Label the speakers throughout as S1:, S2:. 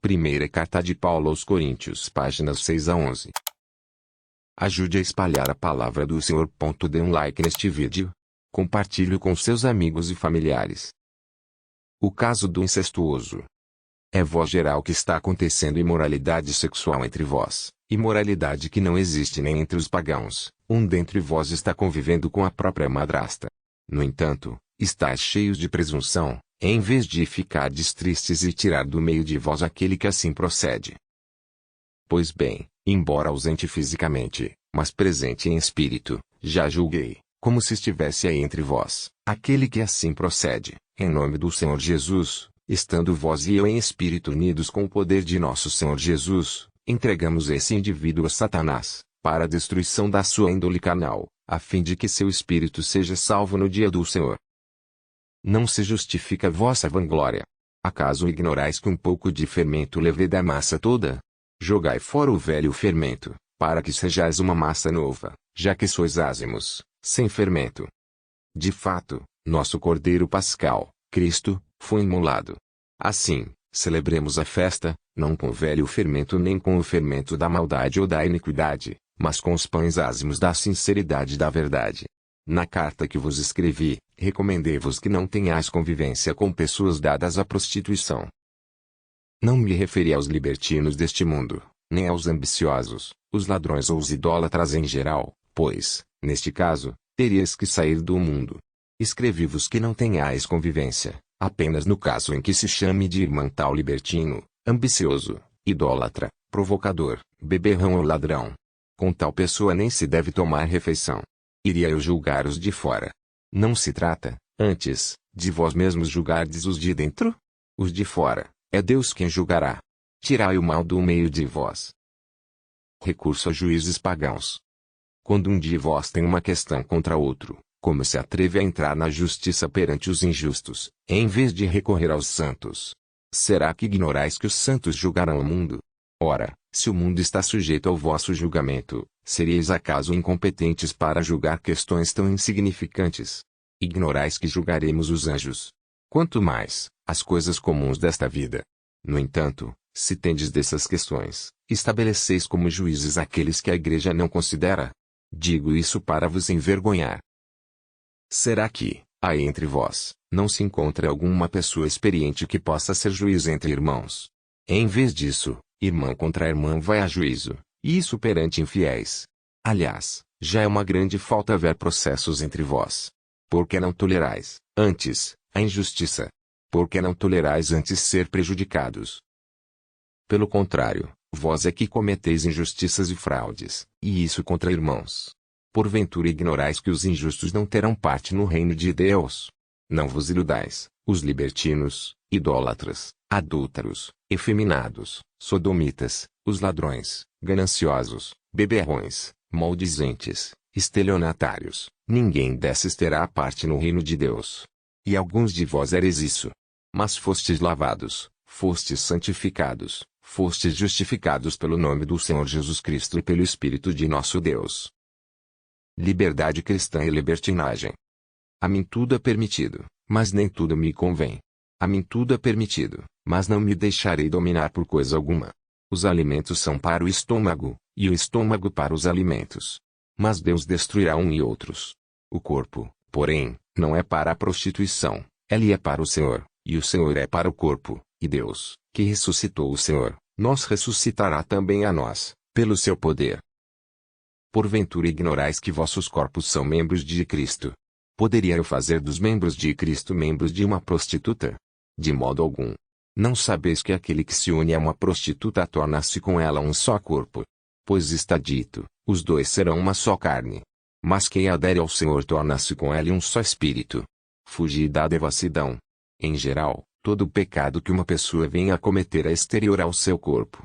S1: Primeira carta de Paulo aos Coríntios, páginas 6 a 11. Ajude a espalhar a palavra do Senhor. Dê um like neste vídeo. Compartilhe com seus amigos e familiares. O caso do incestuoso. É voz geral que está acontecendo imoralidade sexual entre vós, imoralidade que não existe nem entre os pagãos. Um dentre vós está convivendo com a própria madrasta. No entanto, estáis cheios de presunção, em vez de ficardes tristes e tirar do meio de vós aquele que assim procede. Pois bem, embora ausente fisicamente, mas presente em espírito, já julguei, como se estivesse aí entre vós, aquele que assim procede, em nome do Senhor Jesus, estando vós e eu em espírito unidos com o poder de nosso Senhor Jesus, entregamos esse indivíduo a Satanás, para a destruição da sua índole carnal, a fim de que seu espírito seja salvo no dia do Senhor. Não se justifica vossa vanglória. Acaso ignorais que um pouco de fermento leveda a massa toda? Jogai fora o velho fermento, para que sejais uma massa nova, já que sois ázimos, sem fermento. De fato, nosso Cordeiro Pascal, Cristo, foi imolado. Assim, celebremos a festa, não com o velho fermento nem com o fermento da maldade ou da iniquidade, mas com os pães ázimos da sinceridade e da verdade. Na carta que vos escrevi, recomendei-vos que não tenhais convivência com pessoas dadas à prostituição. Não me referi aos libertinos deste mundo, nem aos ambiciosos, os ladrões ou os idólatras em geral, pois, neste caso, teríeis que sair do mundo. Escrevi-vos que não tenhais convivência, apenas no caso em que se chame de irmão tal libertino, ambicioso, idólatra, provocador, beberrão ou ladrão. Com tal pessoa nem se deve tomar refeição. Iria eu julgar os de fora? Não se trata, antes, de vós mesmos julgardes os de dentro? Os de fora, é Deus quem julgará. Tirai o mal do meio de vós. Recurso a juízes pagãos. Quando um de vós tem uma questão contra outro, como se atreve a entrar na justiça perante os injustos, em vez de recorrer aos santos? Será que ignorais que os santos julgarão o mundo? Ora, se o mundo está sujeito ao vosso julgamento, seríeis acaso incompetentes para julgar questões tão insignificantes? Ignorais que julgaremos os anjos. Quanto mais, as coisas comuns desta vida. No entanto, se tendes dessas questões, estabeleceis como juízes aqueles que a igreja não considera. Digo isso para vos envergonhar. Será que, aí entre vós, não se encontra alguma pessoa experiente que possa ser juiz entre irmãos? Em vez disso, irmã contra irmã vai a juízo, e isso perante infiéis. Aliás, já é uma grande falta haver processos entre vós. Porque não tolerais, antes, a injustiça? Porque não tolerais antes ser prejudicados? Pelo contrário, vós é que cometeis injustiças e fraudes, e isso contra irmãos. Porventura ignorais que os injustos não terão parte no reino de Deus? Não vos iludais, os libertinos, idólatras, adúlteros, efeminados, sodomitas, os ladrões, gananciosos, beberrões, maldizentes, estelionatários, ninguém desses terá parte no reino de Deus. E alguns de vós eres isso. Mas fostes lavados, fostes santificados, fostes justificados pelo nome do Senhor Jesus Cristo e pelo Espírito de nosso Deus. Liberdade cristã e libertinagem. A mim tudo é permitido, mas nem tudo me convém. A mim tudo é permitido, mas não me deixarei dominar por coisa alguma. Os alimentos são para o estômago, e o estômago para os alimentos. Mas Deus destruirá um e outros. O corpo, porém, não é para a prostituição, ele é para o Senhor, e o Senhor é para o corpo, e Deus, que ressuscitou o Senhor, nos ressuscitará também a nós, pelo seu poder. Porventura ignorais que vossos corpos são membros de Cristo? Poderia eu fazer dos membros de Cristo membros de uma prostituta? De modo algum. Não sabeis que aquele que se une a uma prostituta torna-se com ela um só corpo? Pois está dito, os dois serão uma só carne. Mas quem adere ao Senhor torna-se com ele um só espírito. Fugi da devassidão. Em geral, todo pecado que uma pessoa venha a cometer é exterior ao seu corpo.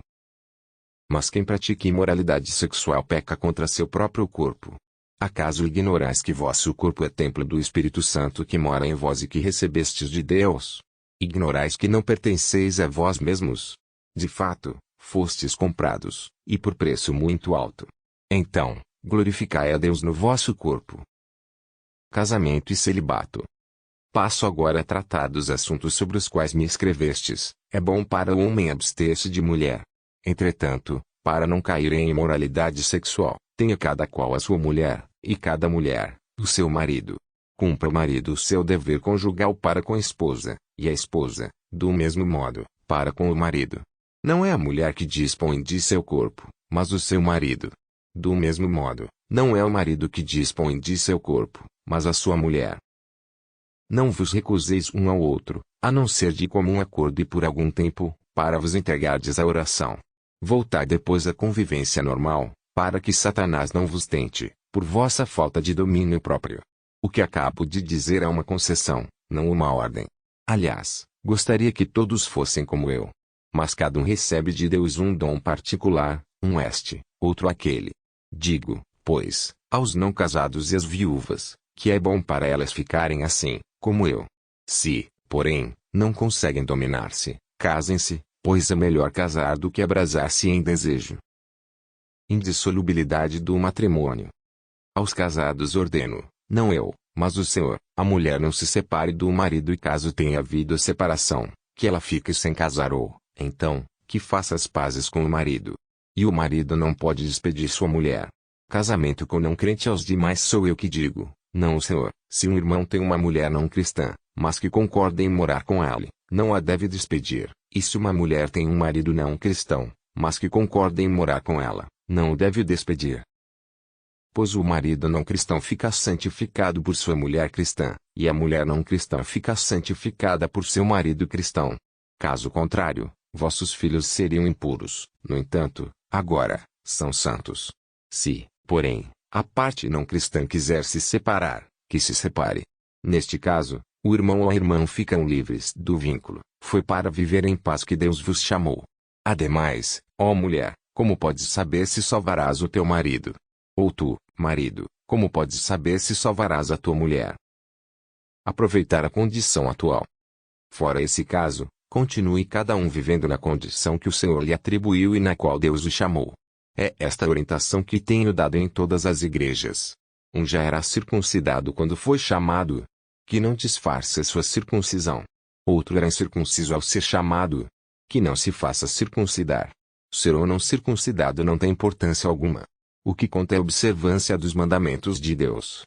S1: Mas quem pratica imoralidade sexual peca contra seu próprio corpo. Acaso ignorais que vosso corpo é templo do Espírito Santo que mora em vós e que recebestes de Deus? Ignorais que não pertenceis a vós mesmos? De fato, fostes comprados, e por preço muito alto. Então, glorificai a Deus no vosso corpo. Casamento e celibato. Passo agora a tratar dos assuntos sobre os quais me escrevestes. É bom para o homem abster-se de mulher. Entretanto, para não cair em imoralidade sexual, tenha cada qual a sua mulher, e cada mulher, o seu marido. Cumpra o marido o seu dever conjugal para com a esposa, e a esposa, do mesmo modo, para com o marido. Não é a mulher que dispõe de seu corpo, mas o seu marido. Do mesmo modo, não é o marido que dispõe de seu corpo, mas a sua mulher. Não vos recuseis um ao outro, a não ser de comum acordo e por algum tempo, para vos entregardes à oração. Voltai depois à convivência normal, para que Satanás não vos tente, por vossa falta de domínio próprio. O que acabo de dizer é uma concessão, não uma ordem. Aliás, gostaria que todos fossem como eu. Mas cada um recebe de Deus um dom particular, um este, outro aquele. Digo, pois, aos não casados e às viúvas, que é bom para elas ficarem assim, como eu. Se, porém, não conseguem dominar-se, casem-se, pois é melhor casar do que abrasar-se em desejo. Indissolubilidade do matrimônio. Aos casados ordeno, não eu, mas o Senhor, a mulher não se separe do marido e caso tenha havido separação, que ela fique sem casar ou, então, que faça as pazes com o marido. E o marido não pode despedir sua mulher. Casamento com não crente aos demais sou eu que digo, não o Senhor. Se um irmão tem uma mulher não cristã, mas que concorda em morar com ela, não a deve despedir. E se uma mulher tem um marido não cristão, mas que concorda em morar com ela, não o deve despedir. Pois o marido não cristão fica santificado por sua mulher cristã, e a mulher não cristã fica santificada por seu marido cristão. Caso contrário, vossos filhos seriam impuros, no entanto, agora, são santos. Se, porém, a parte não cristã quiser se separar, que se separe. Neste caso, o irmão ou a irmã ficam livres do vínculo. Foi para viver em paz que Deus vos chamou. Ademais, ó mulher, como podes saber se salvarás o teu marido? Ou tu, marido, como podes saber se salvarás a tua mulher? Aproveitar a condição atual. Fora esse caso, continue cada um vivendo na condição que o Senhor lhe atribuiu e na qual Deus o chamou. É esta orientação que tenho dado em todas as igrejas. Um já era circuncidado quando foi chamado. Que não disfarce sua circuncisão. Outro era incircunciso ao ser chamado. Que não se faça circuncidar. Ser ou não circuncidado não tem importância alguma. O que conta é a observância dos mandamentos de Deus.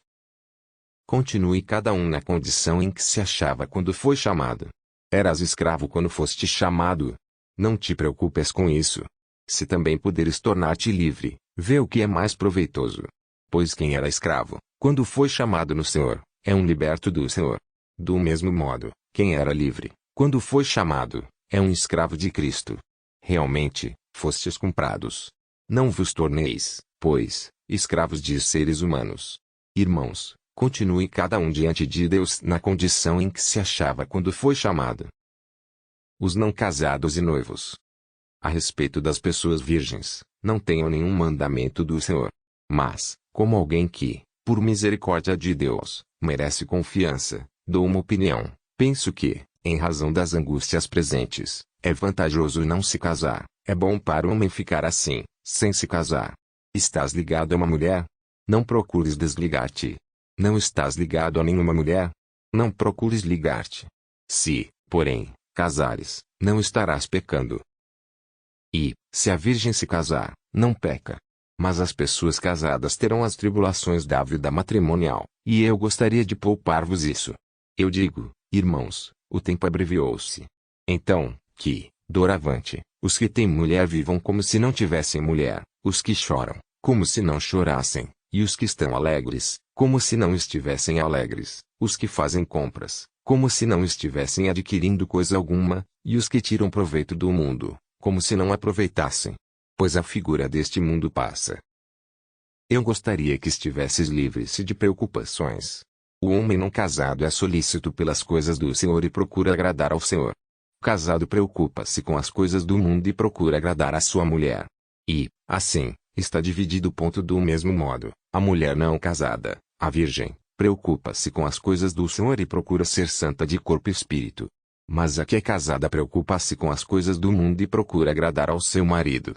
S1: Continue cada um na condição em que se achava quando foi chamado. Eras escravo quando foste chamado. Não te preocupes com isso. Se também puderes tornar-te livre, vê o que é mais proveitoso. Pois quem era escravo, quando foi chamado no Senhor, é um liberto do Senhor. Do mesmo modo, quem era livre, quando foi chamado, é um escravo de Cristo. Realmente, fostes comprados. Não vos torneis, pois, escravos de seres humanos. Irmãos, continue cada um diante de Deus na condição em que se achava quando foi chamado. Os não casados e noivos. A respeito das pessoas virgens, não tenho nenhum mandamento do Senhor. Mas, como alguém que, por misericórdia de Deus, merece confiança, dou uma opinião. Penso que, em razão das angústias presentes, é vantajoso não se casar. É bom para o homem ficar assim, sem se casar. Estás ligado a uma mulher? Não procures desligar-te. Não estás ligado a nenhuma mulher? Não procures ligar-te. Se, porém, casares, não estarás pecando. E, se a virgem se casar, não peca. Mas as pessoas casadas terão as tribulações da vida matrimonial, e eu gostaria de poupar-vos isso. Eu digo, irmãos, o tempo abreviou-se. Então, que, doravante, os que têm mulher vivam como se não tivessem mulher, os que choram, como se não chorassem, e os que estão alegres, como se não estivessem alegres, os que fazem compras, como se não estivessem adquirindo coisa alguma, e os que tiram proveito do mundo, como se não aproveitassem. Pois a figura deste mundo passa. Eu gostaria que estivesses livres de preocupações. O homem não casado é solícito pelas coisas do Senhor e procura agradar ao Senhor. O casado preocupa-se com as coisas do mundo e procura agradar a sua mulher. E, assim, está dividido o ponto do mesmo modo. A mulher não casada, a virgem, preocupa-se com as coisas do Senhor e procura ser santa de corpo e espírito. Mas a que é casada preocupa-se com as coisas do mundo e procura agradar ao seu marido.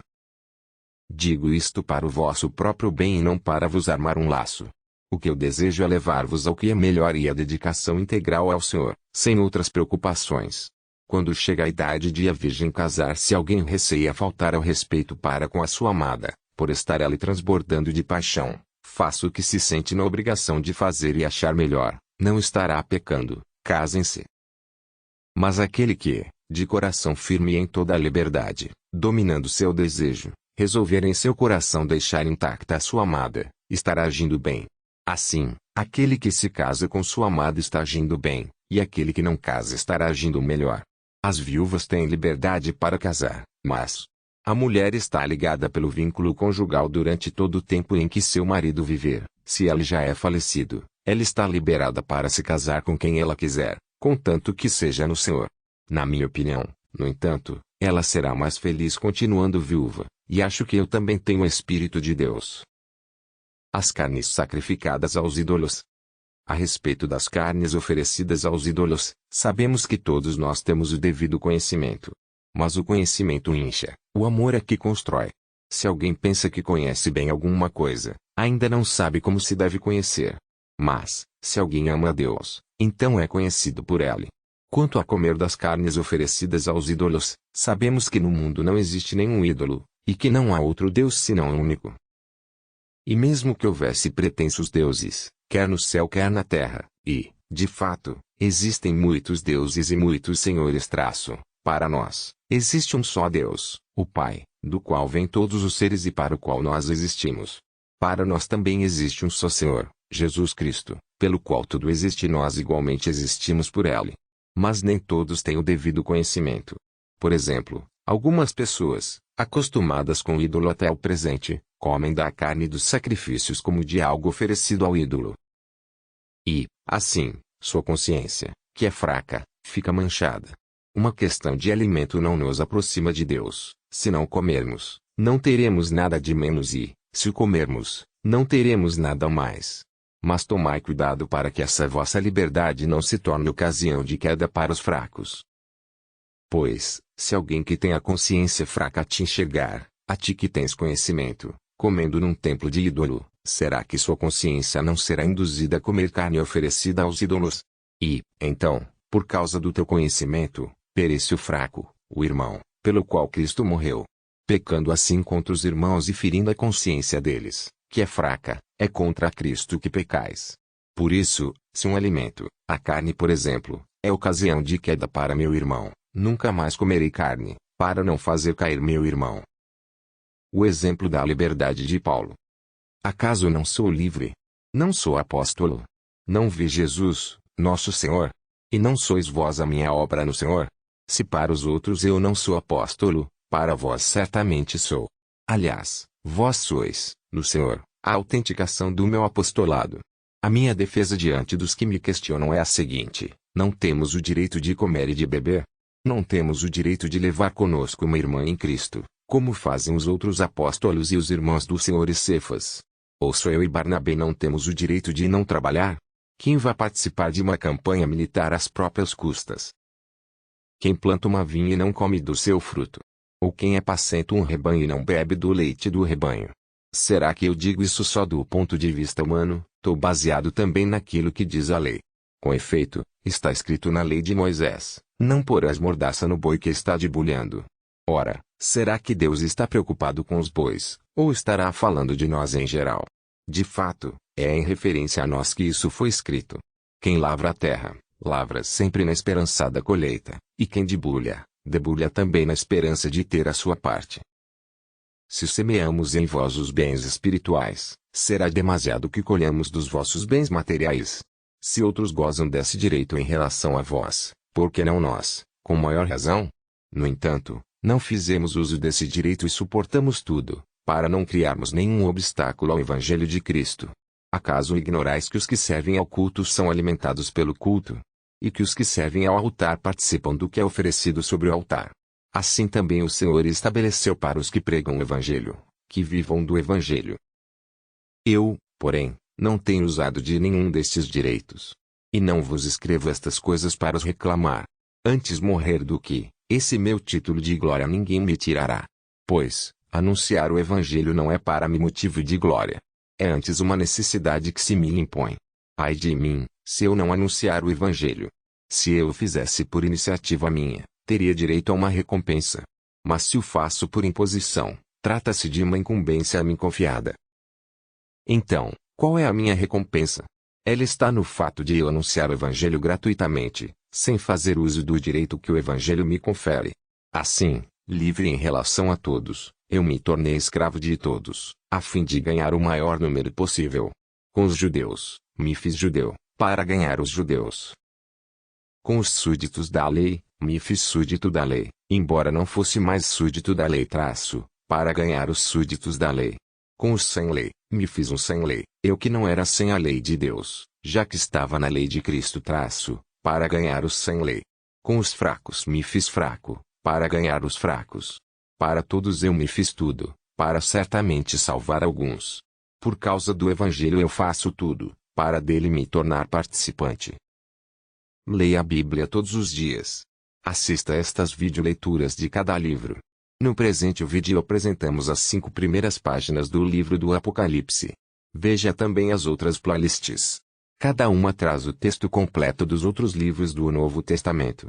S1: Digo isto para o vosso próprio bem e não para vos armar um laço. O que eu desejo é levar-vos ao que é melhor e a dedicação integral ao Senhor, sem outras preocupações. Quando chega a idade de a virgem casar-se, alguém receia faltar ao respeito para com a sua amada, por estar ela transbordando de paixão, faça o que se sente na obrigação de fazer e achar melhor, não estará pecando, casem-se. Mas aquele que, de coração firme e em toda a liberdade, dominando seu desejo, resolver em seu coração deixar intacta a sua amada, estará agindo bem. Assim, aquele que se casa com sua amada está agindo bem, e aquele que não casa estará agindo melhor. As viúvas têm liberdade para casar, mas a mulher está ligada pelo vínculo conjugal durante todo o tempo em que seu marido viver. Se ele já é falecido, ela está liberada para se casar com quem ela quiser, contanto que seja no Senhor. Na minha opinião, no entanto, ela será mais feliz continuando viúva, e acho que eu também tenho o Espírito de Deus. As carnes sacrificadas aos ídolos. A respeito das carnes oferecidas aos ídolos, sabemos que todos nós temos o devido conhecimento. Mas o conhecimento incha, o amor é que constrói. Se alguém pensa que conhece bem alguma coisa, ainda não sabe como se deve conhecer. Mas, se alguém ama a Deus, então é conhecido por Ele. Quanto a comer das carnes oferecidas aos ídolos, sabemos que no mundo não existe nenhum ídolo, e que não há outro Deus senão o único. E mesmo que houvesse pretensos deuses, quer no céu quer na terra, e, de fato, existem muitos deuses e muitos senhores para nós, existe um só Deus, o Pai, do qual vêm todos os seres e para o qual nós existimos. Para nós também existe um só Senhor, Jesus Cristo, pelo qual tudo existe e nós igualmente existimos por Ele. Mas nem todos têm o devido conhecimento. Por exemplo, algumas pessoas, acostumadas com o ídolo até o presente, comem da carne dos sacrifícios como de algo oferecido ao ídolo. E, assim, sua consciência, que é fraca, fica manchada. Uma questão de alimento não nos aproxima de Deus. Se não comermos, não teremos nada de menos e, se o comermos, não teremos nada mais. Mas tomai cuidado para que essa vossa liberdade não se torne ocasião de queda para os fracos. Pois, se alguém que tem a consciência fraca te enxergar, a ti que tens conhecimento, comendo num templo de ídolo, será que sua consciência não será induzida a comer carne oferecida aos ídolos? E, então, por causa do teu conhecimento, perece o fraco, o irmão, pelo qual Cristo morreu. Pecando assim contra os irmãos e ferindo a consciência deles, que é fraca, é contra Cristo que pecais. Por isso, se um alimento, a carne por exemplo, é ocasião de queda para meu irmão, nunca mais comerei carne, para não fazer cair meu irmão. O exemplo da liberdade de Paulo. Acaso não sou livre? Não sou apóstolo? Não vi Jesus, nosso Senhor? E não sois vós a minha obra no Senhor? Se para os outros eu não sou apóstolo, para vós certamente sou. Aliás, vós sois, no Senhor, a autenticação do meu apostolado. A minha defesa diante dos que me questionam é a seguinte: não temos o direito de comer e de beber? Não temos o direito de levar conosco uma irmã em Cristo, como fazem os outros apóstolos e os irmãos do Senhor e Cefas? Ou só eu e Barnabé não temos o direito de não trabalhar? Quem vai participar de uma campanha militar às próprias custas? Quem planta uma vinha e não come do seu fruto? Ou quem apacenta um rebanho e não bebe do leite do rebanho? Será que eu digo isso só do ponto de vista humano? Estou baseado também naquilo que diz a lei. Com efeito, está escrito na lei de Moisés: não porás mordaça no boi que está debulhando. Ora, será que Deus está preocupado com os bois, ou estará falando de nós em geral? De fato, é em referência a nós que isso foi escrito. Quem lavra a terra, lavra sempre na esperança da colheita, e quem debulha, debulha também na esperança de ter a sua parte. Se semeamos em vós os bens espirituais, será demasiado que colhamos dos vossos bens materiais. Se outros gozam desse direito em relação a vós, por que não nós, com maior razão? No entanto, não fizemos uso desse direito e suportamos tudo, para não criarmos nenhum obstáculo ao Evangelho de Cristo. Acaso ignorais que os que servem ao culto são alimentados pelo culto? E que os que servem ao altar participam do que é oferecido sobre o altar? Assim também o Senhor estabeleceu para os que pregam o Evangelho, que vivam do Evangelho. Eu, porém, não tenho usado de nenhum destes direitos. E não vos escrevo estas coisas para os reclamar. Antes morrer do que, esse meu título de glória ninguém me tirará. Pois, anunciar o Evangelho não é para mim motivo de glória. É antes uma necessidade que se me impõe. Ai de mim, se eu não anunciar o Evangelho. Se eu o fizesse por iniciativa minha, teria direito a uma recompensa. Mas se o faço por imposição, trata-se de uma incumbência a mim confiada. Então, qual é a minha recompensa? Ela está no fato de eu anunciar o Evangelho gratuitamente, sem fazer uso do direito que o Evangelho me confere. Assim, livre em relação a todos, eu me tornei escravo de todos, a fim de ganhar o maior número possível. Com os judeus, me fiz judeu, para ganhar os judeus. Com os súditos da lei, me fiz súdito da lei, embora não fosse mais súdito da lei para ganhar os súditos da lei. Com os sem lei, me fiz um sem lei, eu que não era sem a lei de Deus, já que estava na lei de Cristo para ganhar os sem lei. Com os fracos me fiz fraco, para ganhar os fracos. Para todos eu me fiz tudo, para certamente salvar alguns. Por causa do Evangelho eu faço tudo, para dele me tornar participante. Leia a Bíblia todos os dias. Assista estas videoleituras de cada livro. No presente vídeo apresentamos as 5 primeiras páginas do livro do Apocalipse. Veja também as outras playlists. Cada uma traz o texto completo dos outros livros do Novo Testamento.